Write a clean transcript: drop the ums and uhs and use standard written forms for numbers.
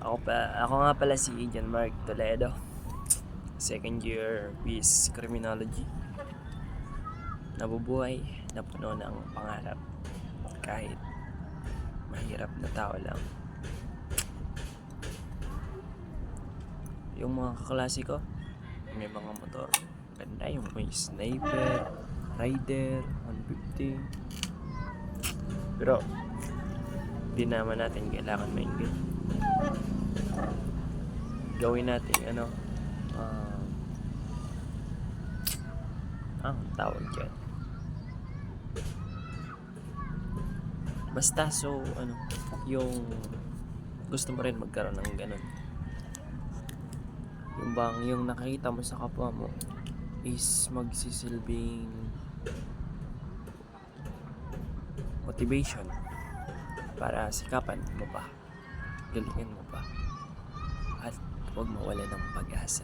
Ako nga pala si John Mark Toledo. Second year is Criminology. Nabubuhay na puno ng pangarap kahit mahirap na tao lang. Yung mga kaklase ko, may mga motor. Ganda yung may Sniper, Rider, 150. Pero, di naman natin kailangan mainggit. Gawin natin ang tawag dyan. Basta yung gusto mo rin magkaroon ng ganun. Yung nakikita mo sa kapwa mo is magsisilbing motivation para sikapan mo pa, galingan mo pa, at huwag mawala ng pag-asa.